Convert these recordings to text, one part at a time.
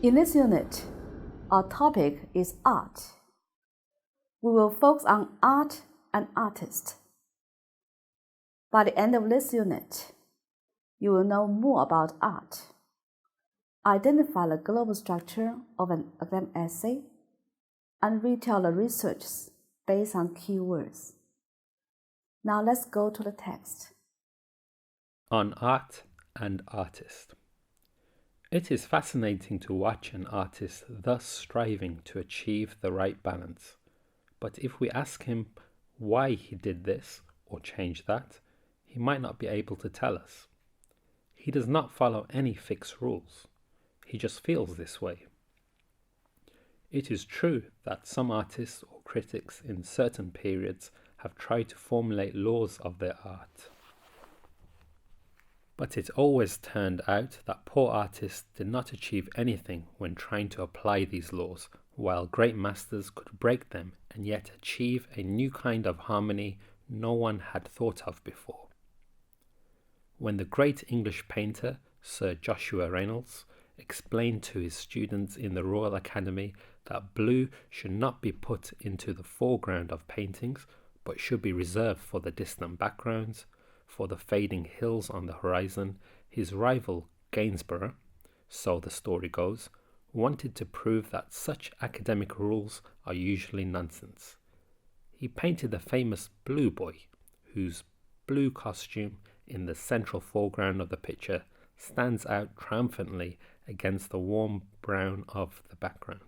In this unit, our topic is art. We will focus on art and artists. By the end of this unit, you will know more about art, identify the global structure of an academic essay, and retell the research based on keywords. Now let's go to the text. On art and artist. It is fascinating to watch an artist thus striving to achieve the right balance. But if we ask him why he did this or changed that, he might not be able to tell us. He does not follow any fixed rules. He just feels this way. It is true that some artists or critics in certain periods have tried to formulate laws of their art. But it always turned out that poor artists did not achieve anything when trying to apply these laws, while great masters could break them and yet achieve a new kind of harmony no one had thought of before. When the great English painter, Sir Joshua Reynolds, explained to his students in the Royal Academy that blue should not be put into the foreground of paintings, but should be reserved for the distant backgrounds, for the fading hills on the horizon, his rival Gainsborough, so the story goes, wanted to prove that such academic rules are usually nonsense. He painted the famous Blue Boy, whose blue costume in the central foreground of the picture stands out triumphantly against the warm brown of the background.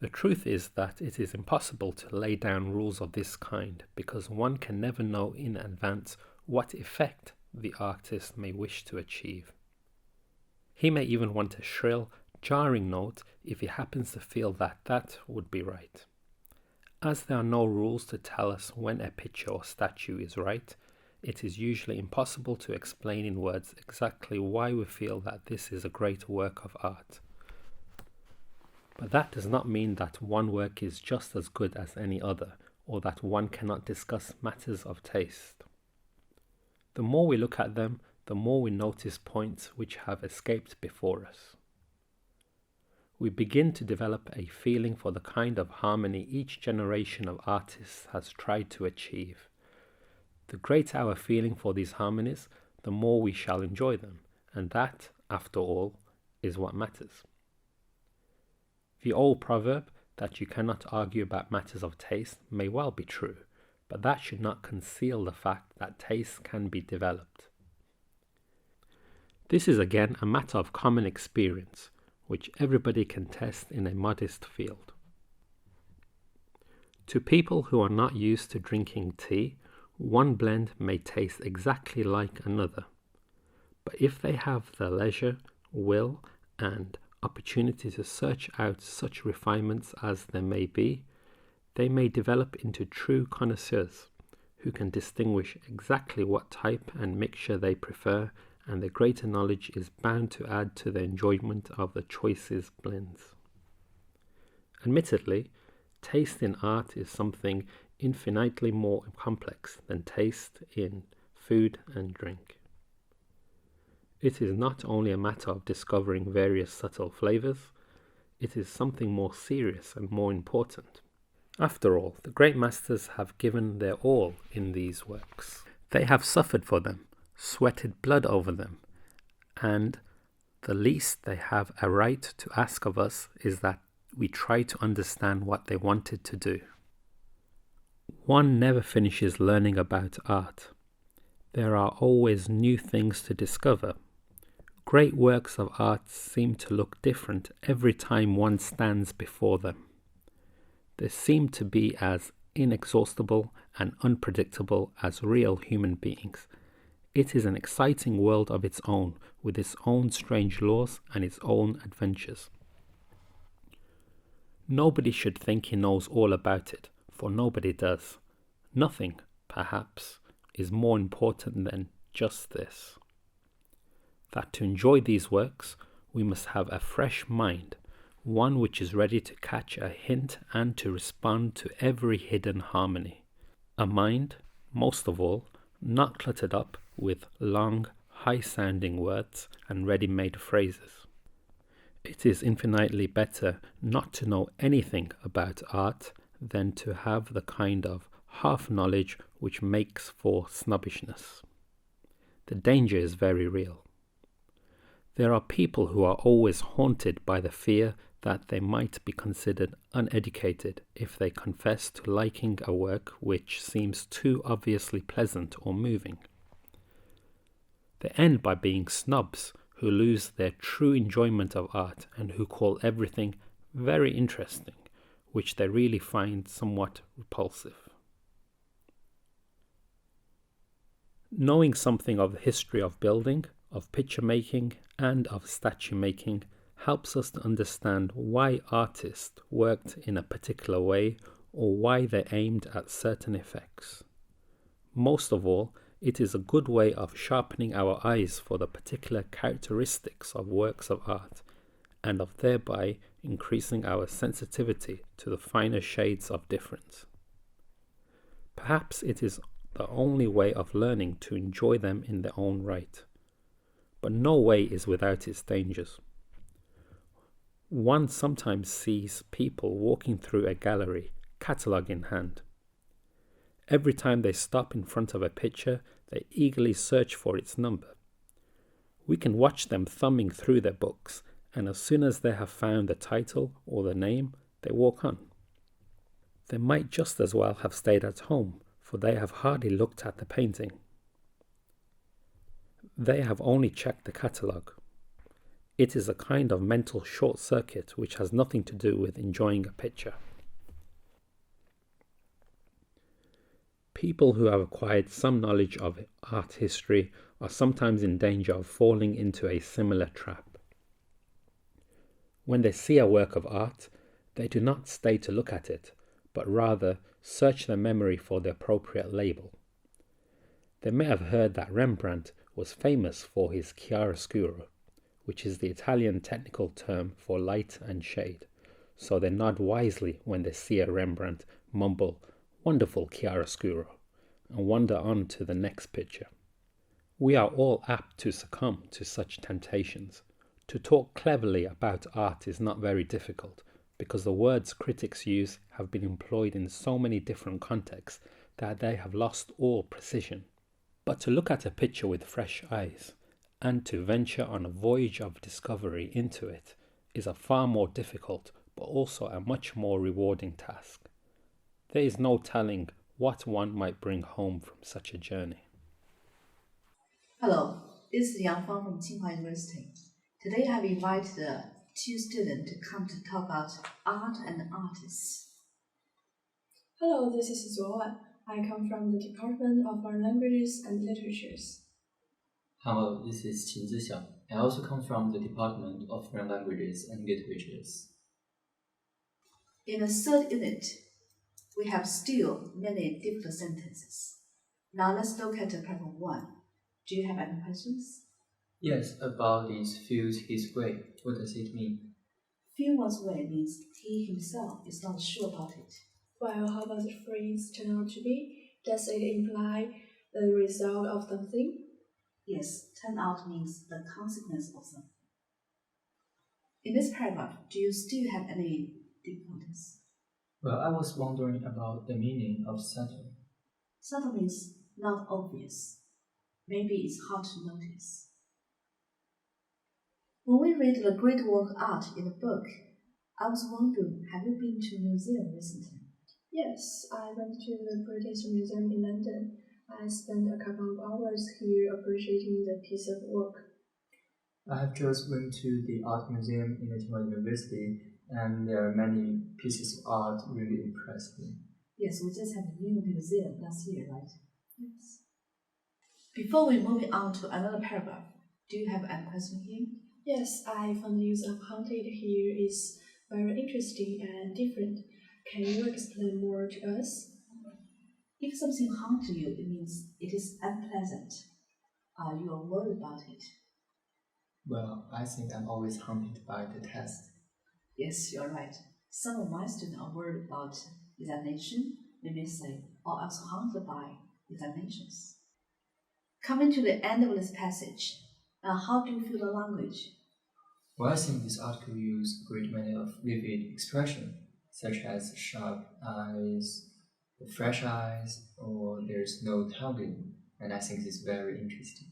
The truth is that it is impossible to lay down rules of this kind because one can never know in advance what effect the artist may wish to achieve. He may even want a shrill, jarring note if he happens to feel that that would be right. As there are no rules to tell us when a picture or statue is right, it is usually impossible to explain in words exactly why we feel that this is a great work of art. But that does not mean that one work is just as good as any other, or that one cannot discuss matters of taste. The more we look at them, the more we notice points which have escaped before us. We begin to develop a feeling for the kind of harmony each generation of artists has tried to achieve. The greater our feeling for these harmonies, the more we shall enjoy them, and that, after all, is what matters. The old proverb that you cannot argue about matters of taste may well be true, but that should not conceal the fact that taste can be developed. This is again a matter of common experience, which everybody can test in a modest field. To people who are not used to drinking tea, one blend may taste exactly like another, but if they have the leisure, will, and opportunity to search out such refinements as there may be, they may develop into true connoisseurs who can distinguish exactly what type and mixture they prefer, and their greater knowledge is bound to add to the enjoyment of the choicest blends. Admittedly, taste in art is something infinitely more complex than taste in food and drink. It is not only a matter of discovering various subtle flavors, it is something more serious and more important. After all, the great masters have given their all in these works. They have suffered for them, sweated blood over them, and the least they have a right to ask of us is that we try to understand what they wanted to do. One never finishes learning about art. There are always new things to discover. Great works of art seem to look different every time one stands before them. They seem to be as inexhaustible and unpredictable as real human beings. It is an exciting world of its own, with its own strange laws and its own adventures. Nobody should think he knows all about it, for nobody does. Nothing, perhaps, is more important than just this. That to enjoy these works, we must have a fresh mind, one which is ready to catch a hint and to respond to every hidden harmony. A mind, most of all, not cluttered up with long, high-sounding words and ready-made phrases. It is infinitely better not to know anything about art than to have the kind of half-knowledge which makes for snobbishness. The danger is very real. There are people who are always haunted by the fear that they might be considered uneducated if they confess to liking a work which seems too obviously pleasant or moving. They end by being snobs who lose their true enjoyment of art and who call everything very interesting, which they really find somewhat repulsive. Knowing something of the history of building, of picture making, and of statue making helps us to understand why artists worked in a particular way or why they aimed at certain effects. Most of all, it is a good way of sharpening our eyes for the particular characteristics of works of art and of thereby increasing our sensitivity to the finer shades of difference. Perhaps it is the only way of learning to enjoy them in their own right, but no way is without its dangers. One sometimes sees people walking through a gallery, catalogue in hand. Every time they stop in front of a picture, they eagerly search for its number. We can watch them thumbing through their books, and as soon as they have found the title or the name, they walk on. They might just as well have stayed at home, for they have hardly looked at the painting. They have only checked the catalogue. It is a kind of mental short circuit which has nothing to do with enjoying a picture. People who have acquired some knowledge of art history are sometimes in danger of falling into a similar trap. When they see a work of art, they do not stay to look at it, but rather search their memory for the appropriate label. They may have heard that Rembrandt was famous for his chiaroscuro, which is the Italian technical term for light and shade, so they nod wisely when they see a Rembrandt, mumble, "Wonderful chiaroscuro," and wander on to the next picture. We are all apt to succumb to such temptations. To talk cleverly about art is not very difficult, because the words critics use have been employed in so many different contexts that they have lost all precision. But to look at a picture with fresh eyes, and to venture on a voyage of discovery into it, is a far more difficult, but also a much more rewarding task. There is no telling what one might bring home from such a journey. Hello, this is Yang Fang from Tsinghua University. Today I have invited two students to come to talk about art and artists. Hello, this is Zuowan. I come from the Department of Foreign Languages and Literatures. Hello, this is Qin Zixiang. I also come from the Department of Foreign Languages and Literatures. In the third unit, we have still many difficult sentences. Now let's look at paragraph 1. Do you have any questions? Yes, about this feels his way. What does it mean? Feel one's way means he himself is not sure about it. Well, how does the phrase turn out to be? Does it imply the result of something? Yes, turn out means the consequence of something. In this paragraph, do you still have any difficulties? Well, I was wondering about the meaning of subtle. Subtle means not obvious. Maybe it's hard to notice. When we read the great work of art in the book, I was wondering, have you been to a museum recently? Yes, I went to the British Museum in London. I spent a couple of hours here appreciating the piece of work. I have just went to the art museum in Tsinghua University, and there are many pieces of art really impressed me. Yes, we just had a new museum last year, right? Yes. Before we move on to another paragraph, do you have any question here? Yes, I found the use of haunted here is very interesting and different. Can you explain more to us? If something haunts you, it means it is unpleasant. You are worried about it. Well, I think I'm always haunted by the test. Yes, you're right. Some of my students are worried about examination, we may say, or also haunted by examinations. Coming to the end of this passage, And how do you feel the language? Well, I think this article used a great many of vivid expression, such as sharp eyes, fresh eyes, or there's no tonguing, and I think it's very interesting.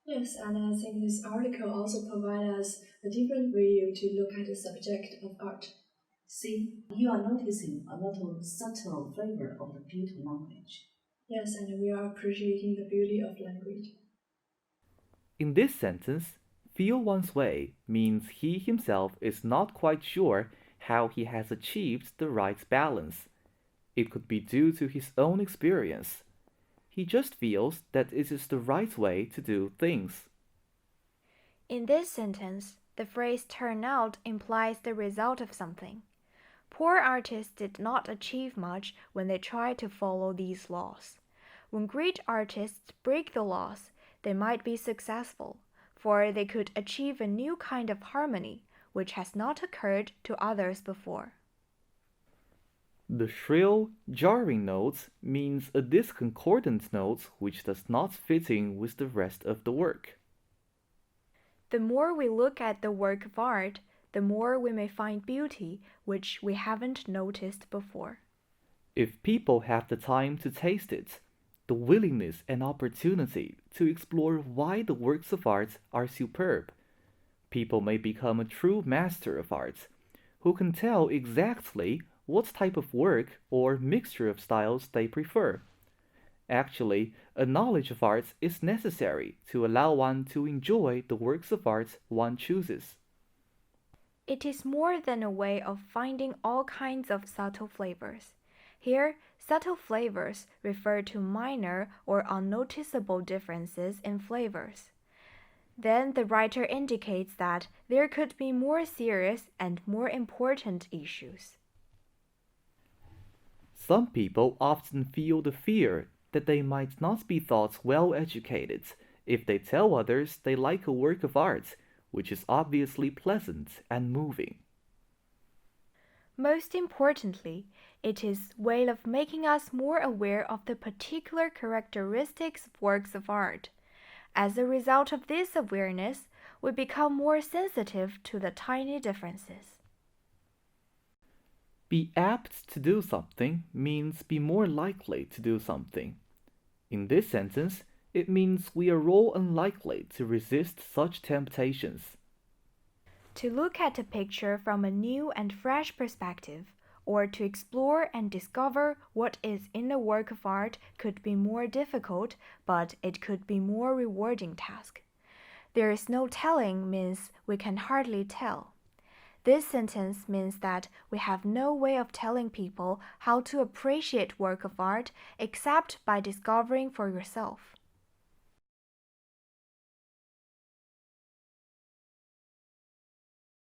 Yes, and I think this article also provides us a different view to look at the subject of art. See, you are noticing a little subtle flavor of the beauty of language. Yes, and we are appreciating the beauty of language. In this sentence, feel one's way means he himself is not quite sure how he has achieved the right balance. It could be due to his own experience. He just feels that it is the right way to do things. In this sentence, the phrase turn out implies the result of something. Poor artists did not achieve much when they tried to follow these laws. When great artists break the laws, they might be successful, for they could achieve a new kind of harmony which has not occurred to others before. The shrill, jarring notes means a discordant note which does not fit in with the rest of the work. The more we look at the work of art, the more we may find beauty which we haven't noticed before. If people have the time to taste it, the willingness and opportunity to explore why the works of art are superb, people may become a true master of art, who can tell exactly what type of work or mixture of styles they prefer. Actually, a knowledge of art is necessary to allow one to enjoy the works of art one chooses. It is more than a way of finding all kinds of subtle flavors. Here, subtle flavors refer to minor or unnoticeable differences in flavors. Then the writer indicates that there could be more serious and more important issues. Some people often feel the fear that they might not be thought well educated if they tell others they like a work of art, which is obviously pleasant and moving. Most importantly, it is a way of making us more aware of the particular characteristics of works of art. As a result of this awareness, we become more sensitive to the tiny differences. Be apt to do something means be more likely to do something. In this sentence, it means we are all unlikely to resist such temptations. To look at a picture from a new and fresh perspective, or to explore and discover what is in a work of art could be more difficult, but it could be more rewarding task. There is no telling means we can hardly tell. This sentence means that we have no way of telling people how to appreciate work of art except by discovering for yourself.